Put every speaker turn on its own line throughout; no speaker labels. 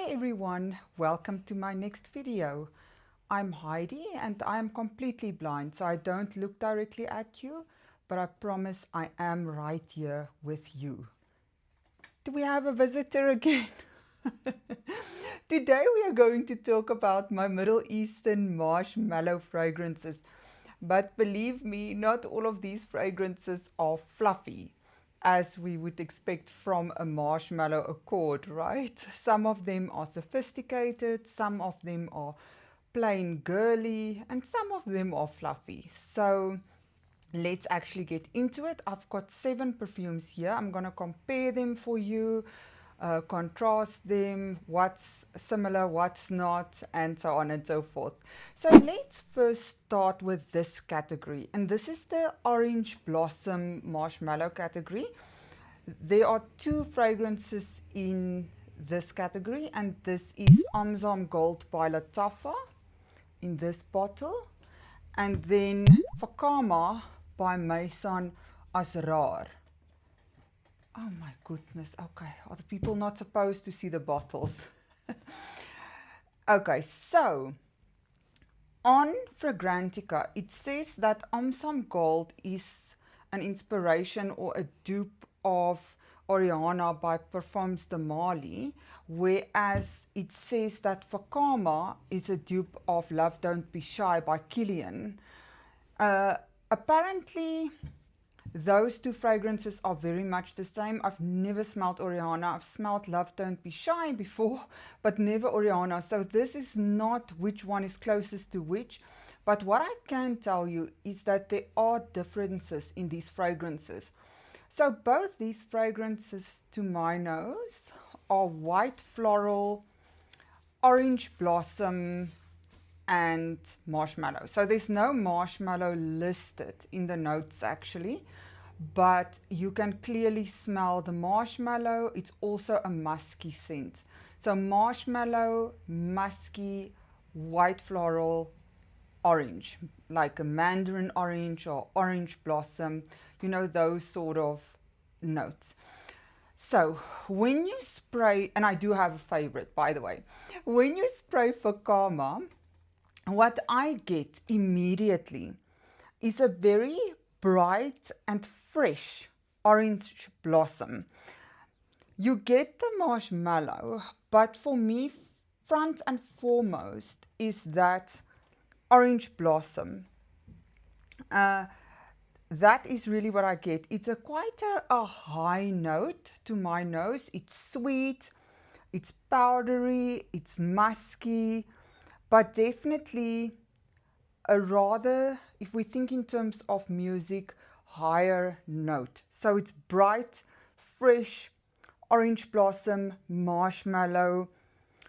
Hi everyone, welcome to my next video. I'm Heidi and I'm completely blind, so I don't look directly at you, but I promise I am right here with you. Do we have a visitor again? Today we are going to talk about my Middle Eastern marshmallow fragrances. But believe me, not all of these fragrances are fluffy, as we would expect from a marshmallow accord, right? Some of them are sophisticated, some of them are plain girly, and some of them are fluffy. So let's actually get into it. I've got 7 perfumes here. I'm going to compare them for you, contrast them, what's similar, what's not, and so on and so forth. So let's first start with this category, and this is the Orange Blossom Marshmallow category. There are 2 fragrances in this category, and this is Amzam Gold by Lattafa in this bottle, and then Fakama by Maison Asrar. Oh my goodness, okay, are the people not supposed to see the bottles? Okay, so on Fragrantica, it says that Amzam Gold is an inspiration or a dupe of Oriana by Parfums de Marly, whereas it says that Fakama is a dupe of Love Don't Be Shy by Kilian. Apparently, those 2 fragrances are very much the same. I've never smelled Oriana. I've smelled Love Don't Be Shy before, but never Oriana. So this is not which one is closest to which. But what I can tell you is that there are differences in these fragrances. So both these fragrances, to my nose, are white floral, orange blossom, and marshmallow. So there's no marshmallow listed in the notes actually, but you can clearly smell the marshmallow. It's also a musky scent. So marshmallow, musky, white floral, orange, like a mandarin orange or orange blossom, you know, those sort of notes. So when you spray, and I do have a favorite by the way, when you spray Fakama, what I get immediately is a very bright and fresh orange blossom. You get the marshmallow, but for me, front and foremost is that orange blossom. That is really what I get. It's quite a high note to my nose. It's sweet, it's powdery, it's musky, but definitely a rather, if we think in terms of music, higher note. So it's bright, fresh, orange blossom, marshmallow,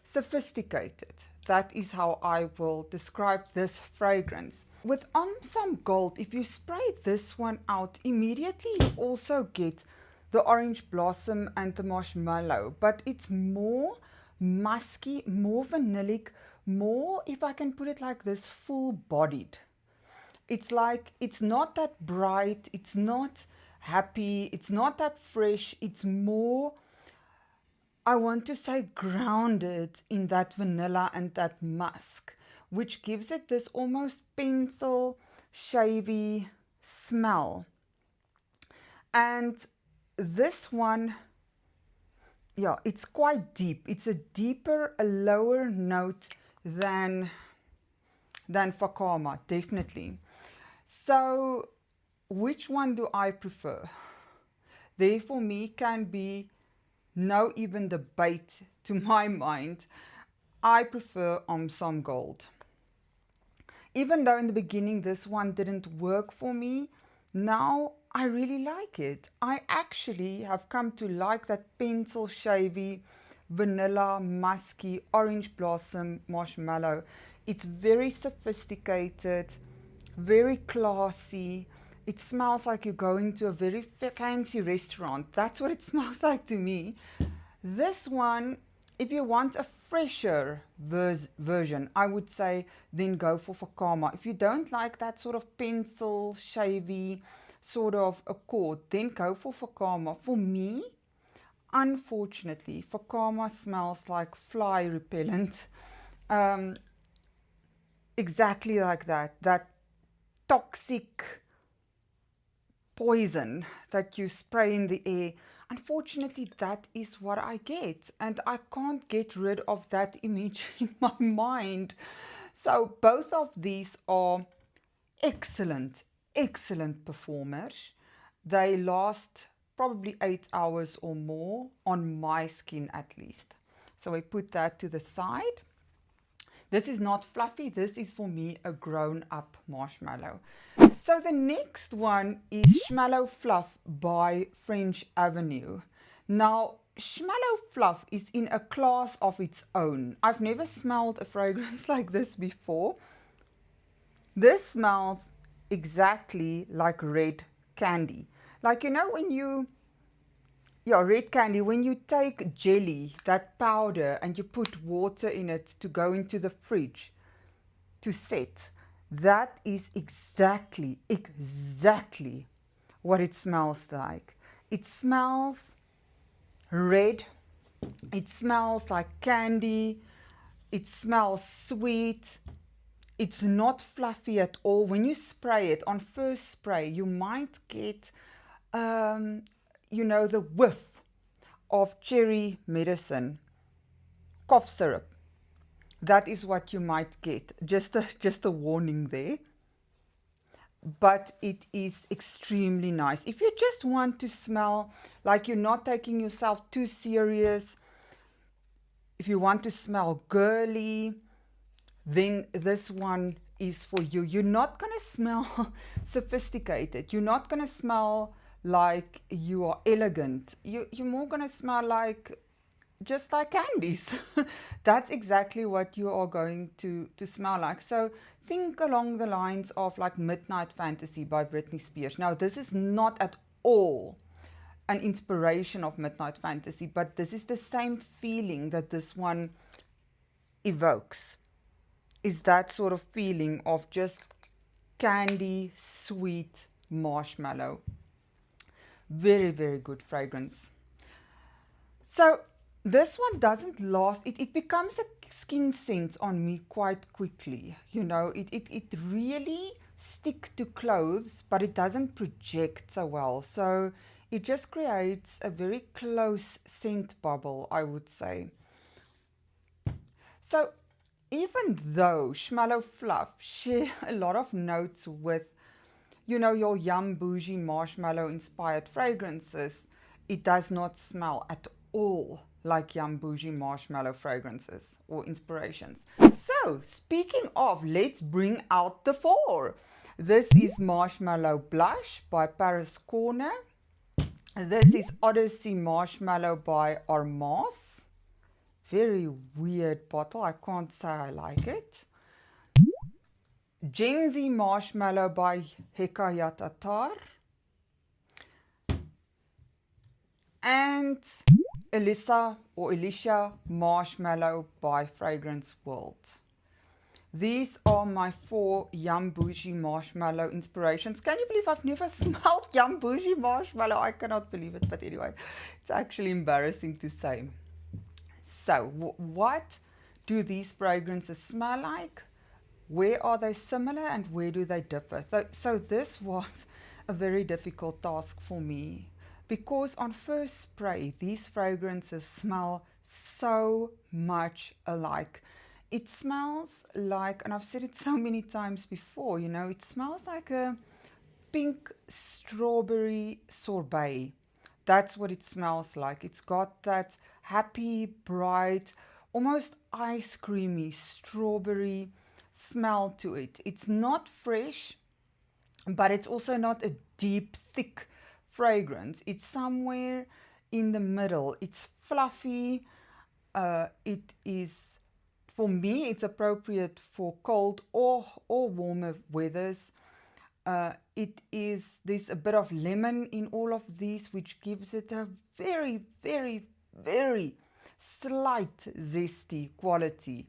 sophisticated. That is how I will describe this fragrance. With Amzam Gold, if you spray this one out, immediately you also get the orange blossom and the marshmallow, but it's more musky, more vanillic, more, if I can put it like this, full-bodied. It's like, it's not that bright, it's not happy, it's not that fresh, it's more, I want to say, grounded in that vanilla and that musk, which gives it this almost pencil shavy smell. And this one, yeah, it's quite deep. It's a deeper, a lower note than Fakama, definitely. So which one do I prefer? There for me can be no even debate to my mind. I prefer Amzam Gold. Even though in the beginning this one didn't work for me, now I really like it. I actually have come to like that pencil shavy, vanilla, musky, orange blossom, marshmallow. It's very sophisticated, very classy. It smells like you're going to a very fancy restaurant. That's what it smells like to me. This one, if you want a fresher version, I would say then go for Fakama. If you don't like that sort of pencil shavy sort of accord, then go for Fakama. For me, unfortunately, Fakama smells like fly repellent. Um, exactly like that. That toxic poison that you spray in the air. Unfortunately, that is what I get, and I can't get rid of that image in my mind. So both of these are excellent, excellent performers. They last probably 8 hours or more on my skin at least. So I put that to the side. This is not fluffy. This is for me a grown-up marshmallow. So the next one is Schmallow Fluff by French Avenue. Now, Schmallow Fluff is in a class of its own. I've never smelled a fragrance like this before. This smells exactly like red candy. Like, you know, red candy, when you take jelly, that powder, and you put water in it to go into the fridge to set, that is exactly what it smells like. It smells red, it smells like candy, it smells sweet. It's not fluffy at all. When you spray it on first spray, you might get, the whiff of cherry medicine, cough syrup. That is what you might get. Just a warning there. But it is extremely nice. If you just want to smell like you're not taking yourself too serious, if you want to smell girly, then this one is for you. You're not going to smell sophisticated. You're not going to smell like you are elegant. You're more going to smell like just like candies. That's exactly what you are going to smell like. So think along the lines of like Midnight Fantasy by Britney Spears. Now, this is not at all an inspiration of Midnight Fantasy, but this is the same feeling that this one evokes. Is that sort of feeling of just candy, sweet marshmallow. Very, very good fragrance. So this one doesn't last. It becomes a skin scent on me quite quickly. You know, it really sticks to clothes, but it doesn't project so well. So it just creates a very close scent bubble, I would say. So even though Schmallow Fluff share a lot of notes with, your Yum Bougie marshmallow inspired fragrances, it does not smell at all like Yum Bougie marshmallow fragrances or inspirations. So speaking of, let's bring out the 4. This is Marshmallow Blush by Paris Corner. This is Odyssey Marshmallow by Armaf. Very weird bottle. I can't say I like it. Genzi Marshmallow by Hekayat Attar. And Alicia Marshmallow by Fragrance World. These are my 4 Yum Bougie marshmallow inspirations. Can you believe I've never smelled Yum Bougie marshmallow? I cannot believe it, but anyway, it's actually embarrassing to say. So, what do these fragrances smell like? Where are they similar and where do they differ? So this was a very difficult task for me, because on first spray, these fragrances smell so much alike. It smells like, and I've said it so many times before, it smells like a pink strawberry sorbet. That's what it smells like. It's got that happy, bright, almost ice creamy strawberry smell to it. It's not fresh, but it's also not a deep, thick fragrance. It's somewhere in the middle. It's fluffy. It is, for me, it's appropriate for cold or warmer weathers. There's a bit of lemon in all of these, which gives it a very, very, very slight zesty quality.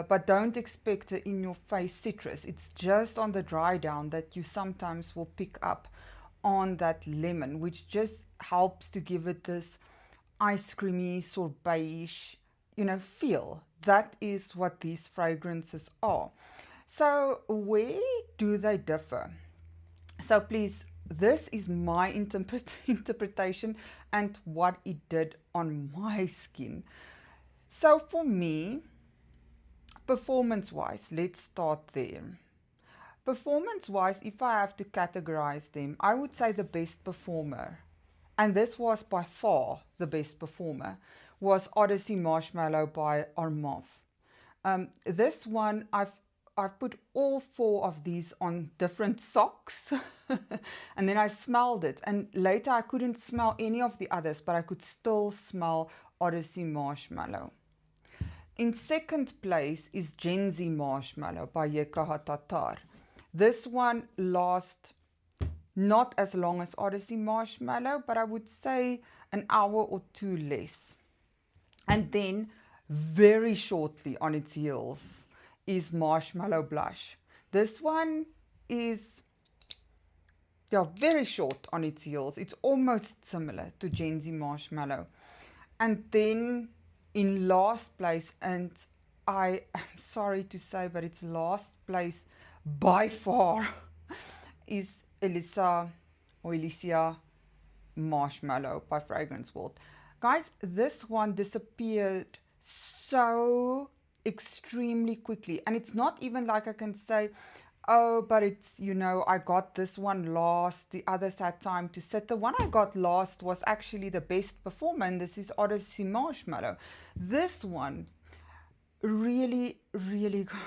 But don't expect an in-your-face citrus. It's just on the dry down that you sometimes will pick up on that lemon, which just helps to give it this ice creamy, sorbet-ish, feel. That is what these fragrances are. So where do they differ? So please, this is my interpretation and what it did on my skin. So for me, performance-wise, let's start there. Performance-wise, if I have to categorize them, I would say the best performer, and this was by far the best performer, was Odyssey Marshmallow by Armaf. This one, I've put all 4 of these on different socks and then I smelled it, and later I couldn't smell any of the others, but I could still smell Odyssey Marshmallow. In second place is Gen Z Marshmallow by Yekaha Tatar. This one lasts not as long as Odyssey Marshmallow, but I would say an hour or 2 less. And then very shortly on its heels is Marshmallow Blush. This one is very short on its heels. It's almost similar to Gen Z Marshmallow. And then in last place, and I am sorry to say, but it's last place by far, is Elysia Marshmallow by Fragrance World. Guys, this one disappeared so extremely quickly, and it's not even like I can say, oh, but it's, I got this one last, the others had time to sit. The one I got last was actually the best performer, and this is Odyssey Marshmallow. This one really, really, guys.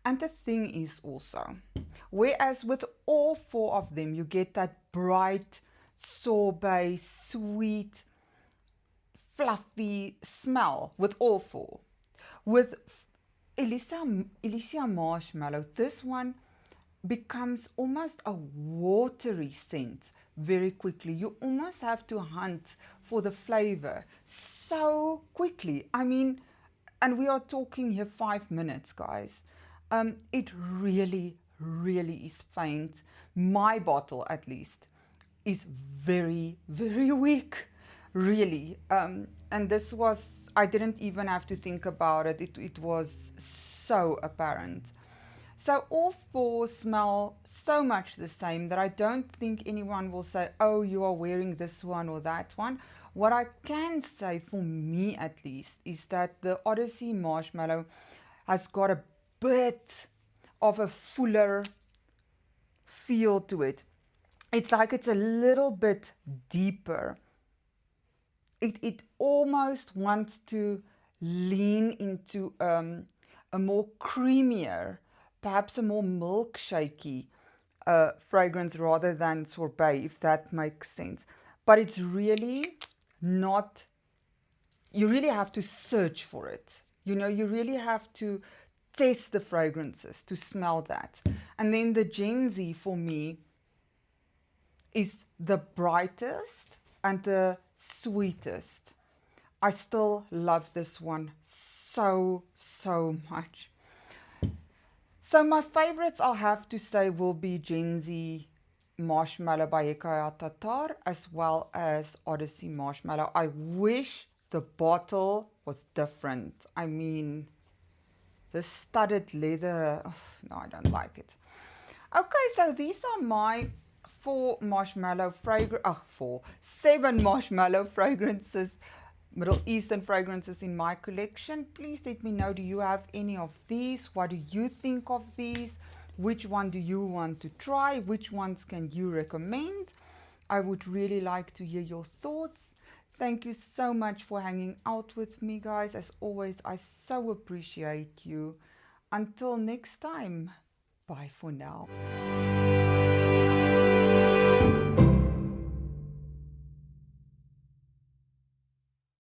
And the thing is also, whereas with all 4 of them, you get that bright, sorbet, sweet, fluffy smell with all 4. With Elysia Marshmallow, this one becomes almost a watery scent very quickly. You almost have to hunt for the flavor so quickly. I mean, and we are talking here 5 minutes, guys. It really, really is faint. My bottle, at least, is very, very weak, really. And this was, I didn't even have to think about it. It was so apparent. So all 4 smell so much the same that I don't think anyone will say, oh, you are wearing this one or that one. What I can say, for me at least, is that the Odyssey Marshmallow has got a bit of a fuller feel to it. It's like it's a little bit deeper. It almost wants to lean into a more creamier, perhaps a more milkshakey fragrance rather than sorbet, if that makes sense. But it's really not, you really have to search for it. You really have to test the fragrances to smell that. And then the Gen Z for me is the brightest and the sweetest. I still love this one so, so much. So my favorites, I'll have to say, will be Gen Z Marshmallow by Yekaha Tatar, as well as Odyssey Marshmallow. I wish the bottle was different. I mean, the studded leather, no, I don't like it. Okay, so these are my 7 marshmallow fragrances, Middle Eastern fragrances in my collection. Please let me know, do you have any of these? What do you think of these? Which one do you want to try? Which ones can you recommend? I would really like to hear your thoughts. Thank you so much for hanging out with me, guys. As always, I so appreciate you. Until next time, bye for now.